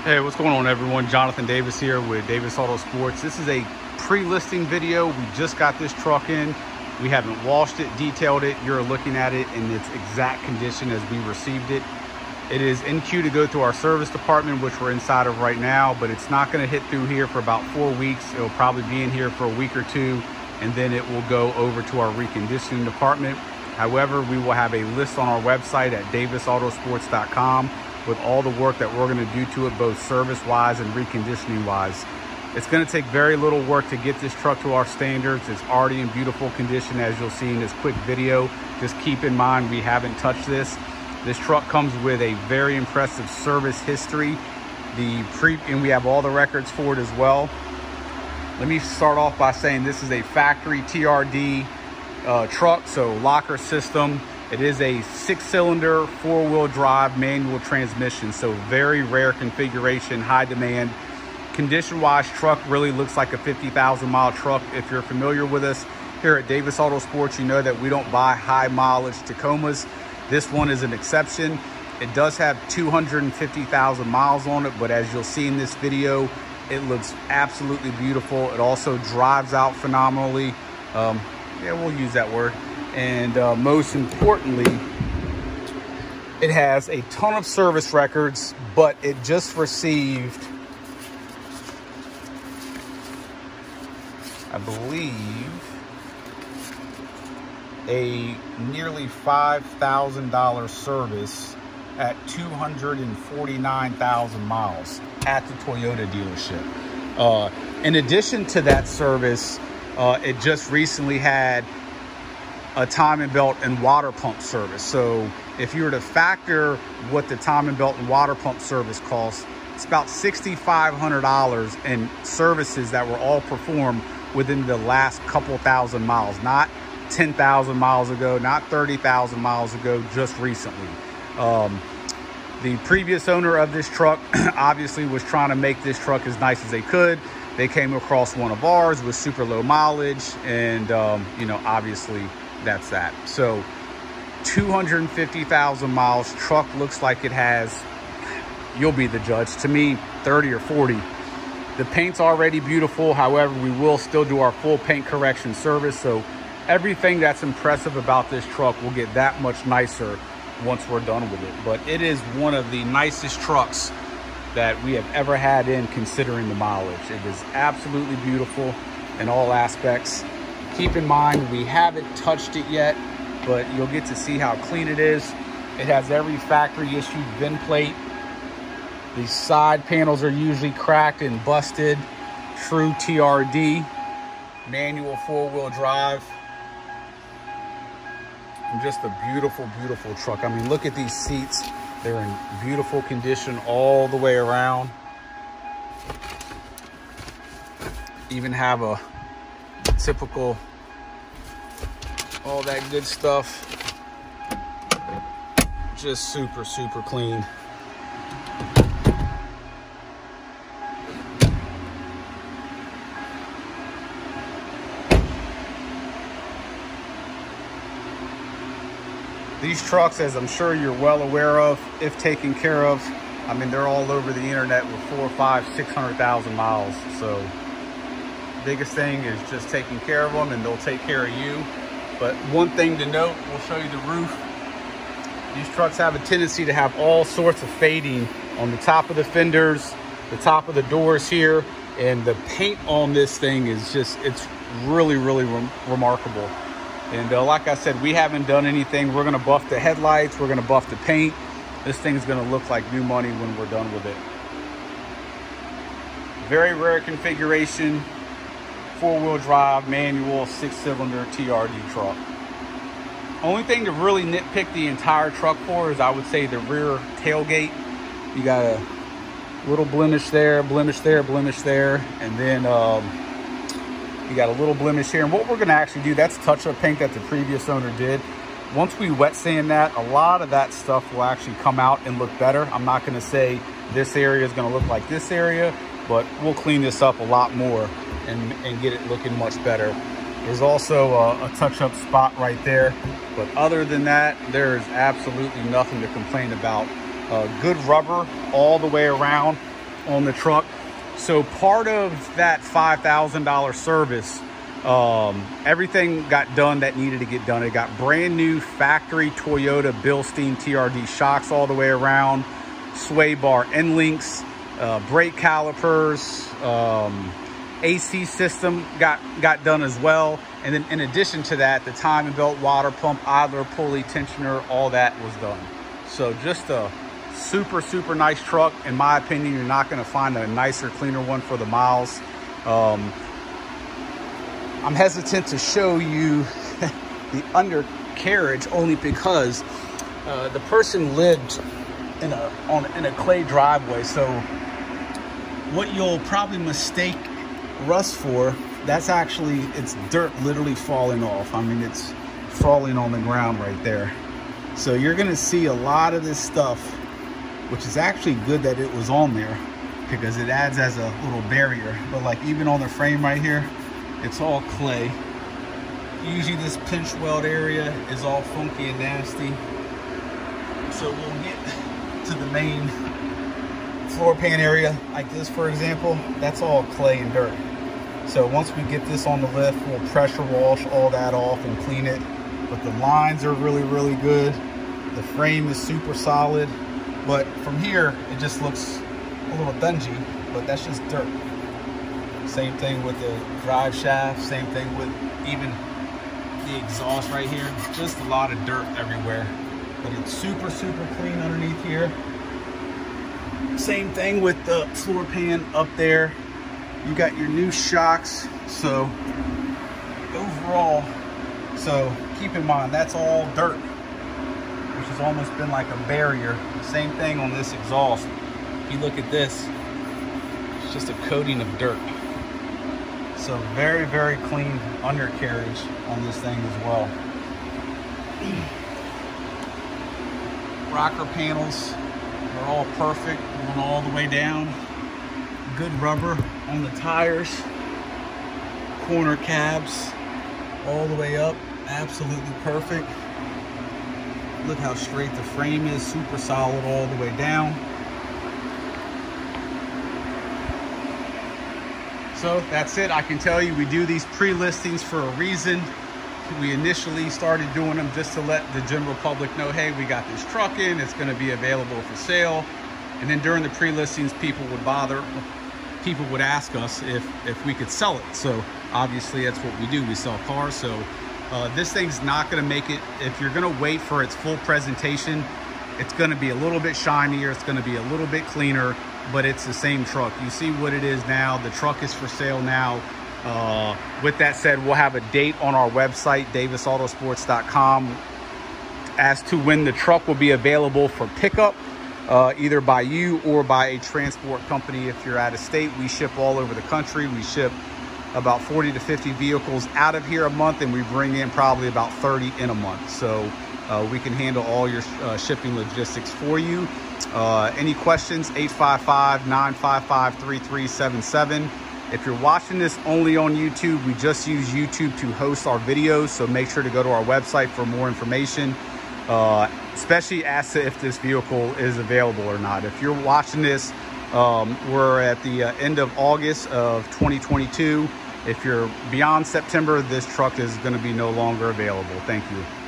Hey, what's going on, everyone? Jonathan Davis here with Davis Autosports. This is a pre-listing video. We just got this truck in. We haven't washed it, detailed it. You're looking at it in its exact condition as we received it. It is in queue to go through our service department, which we're inside of right now, but it's not going to hit through here for about 4 weeks. It'll probably be in here for a week or two, and then it will go over to our reconditioning department. However, we will have a list on our website at davisautosports.com with all the work that we're going to do to it, both service-wise and reconditioning-wise. It's going to take very little work to get this truck to our standards. It's already in beautiful condition, as you'll see in this quick video. Just keep in mind, we haven't touched this. This truck comes with a very impressive service history. And we have all the records for it as well. Let me start off by saying this is a factory TRD truck, so locker system. It is a 6-cylinder, 4-wheel drive manual transmission, so very rare configuration, high demand. Condition-wise, truck really looks like a 50,000-mile truck. If you're familiar with us here at Davis Autosports, you know that we don't buy high mileage Tacomas. This one is an exception. It does have 250,000 miles on it, but as you'll see in this video, it looks absolutely beautiful. It also drives out phenomenally. Yeah, we'll use that word. And most importantly, it has a ton of service records, but it just received, I believe, a nearly $5,000 service at 249,000 miles at the Toyota dealership. In addition to that service, it just recently had a timing belt and water pump service. So if you were to factor what the timing belt and water pump service costs, it's about $6,500 in services that were all performed within the last couple thousand miles, not 10,000 miles ago, not 30,000 miles ago, just recently. The previous owner of this truck obviously was trying to make this truck as nice as they could. They came across one of ours with super low mileage, and you know, obviously that's that. So 250,000 miles, truck looks like it has, you'll be the judge, to me 30 or 40. The paint's already beautiful. However, we will still do our full paint correction service, so everything that's impressive about this truck will get that much nicer once we're done with it. But it is one of the nicest trucks that we have ever had in, considering the mileage. It is absolutely beautiful in all aspects. Keep in mind, we haven't touched it yet, but you'll get to see how clean it is. It has every factory issued VIN plate. The side panels are usually cracked and busted. True TRD, manual 4-wheel drive. And just a beautiful, beautiful truck. I mean, look at these seats. They're in beautiful condition all the way around. Even have a typical, all that good stuff. Just super, super clean. These trucks, as I'm sure you're well aware of, if taken care of, I mean, they're all over the internet with 400, 500, 600,000 miles. So biggest thing is just taking care of them, and they'll take care of you. But one thing to note, we'll show you the roof. These trucks have a tendency to have all sorts of fading on the top of the fenders, the top of the doors here, and the paint on this thing is just, it's really, really remarkable. And like I said, we haven't done anything. We're gonna buff the headlights, we're gonna buff the paint. This thing's gonna look like new money when we're done with it. Very rare configuration, 4-wheel drive, manual, 6-cylinder TRD truck. Only thing to really nitpick the entire truck for is, I would say, the rear tailgate. You got a little blemish there, blemish there, blemish there, and then you got a little blemish here. And what we're gonna actually do, that's touch-up paint that the previous owner did. Once we wet sand that, a lot of that stuff will actually come out and look better. I'm not gonna say this area is gonna look like this area, but we'll clean this up a lot more and get it looking much better. There's also a touch-up spot right there. But other than that, there is absolutely nothing to complain about. Good rubber all the way around. on the truck. So part of that $5,000 service, everything got done that needed to get done. It got brand new factory Toyota Bilstein TRD shocks all the way around, sway bar end links, brake calipers, AC system got done as well. And then in addition to that, the timing belt, water pump, idler, pulley, tensioner, all that was done. So just a super, super nice truck. In my opinion, you're not gonna find a nicer, cleaner one for the miles. I'm hesitant to show you the undercarriage only because the person lived in a clay driveway. So what you'll probably mistake rust for, that's actually, it's dirt literally falling off. I mean, it's falling on the ground right there. So you're gonna see a lot of this stuff, which is actually good that it was on there because it adds as a little barrier. But like even on the frame right here, it's all clay. Usually this pinch weld area is all funky and nasty. So we'll get to the main floor pan area like this, for example, that's all clay and dirt. So once we get this on the lift, we'll pressure wash all that off and clean it. But the lines are really, really good. The frame is super solid. But from here, it just looks a little dungy, but that's just dirt. Same thing with the drive shaft, same thing with even the exhaust right here. Just a lot of dirt everywhere. But it's super, super clean underneath here. Same thing with the floor pan up there. You got your new shocks. So overall, so keep in mind, that's all dirt, which has almost been like a barrier. Same thing on this exhaust. If you look at this, it's just a coating of dirt. So very, very clean undercarriage on this thing as well. Rocker panels are all perfect, going all the way down. Good rubber on the tires. Corner cabs all the way up, absolutely perfect. Look how straight the frame is, super solid all the way down. So that's it. I can tell you we do these pre-listings for a reason. We initially started doing them just to let the general public know, hey, we got this truck in, it's gonna be available for sale. And then during the pre-listings, people would ask us if we could sell it. So obviously that's what we do, we sell cars. So this thing's not gonna make it, if you're gonna wait for its full presentation, it's gonna be a little bit shinier, it's gonna be a little bit cleaner, but it's the same truck. You see what it is now, the truck is for sale now. With that said, we'll have a date on our website, davisautosports.com, as to when the truck will be available for pickup, either by you or by a transport company. If you're out of state, we ship all over the country. We ship about 40 to 50 vehicles out of here a month, and we bring in probably about 30 in a month. So we can handle all your shipping logistics for you. Any questions, 855-955-3377. If you're watching this only on YouTube, we just use YouTube to host our videos, so make sure to go to our website for more information, especially as to if this vehicle is available or not. If you're watching this, we're at the end of August of 2022. If you're beyond September, this truck is going to be no longer available. Thank you.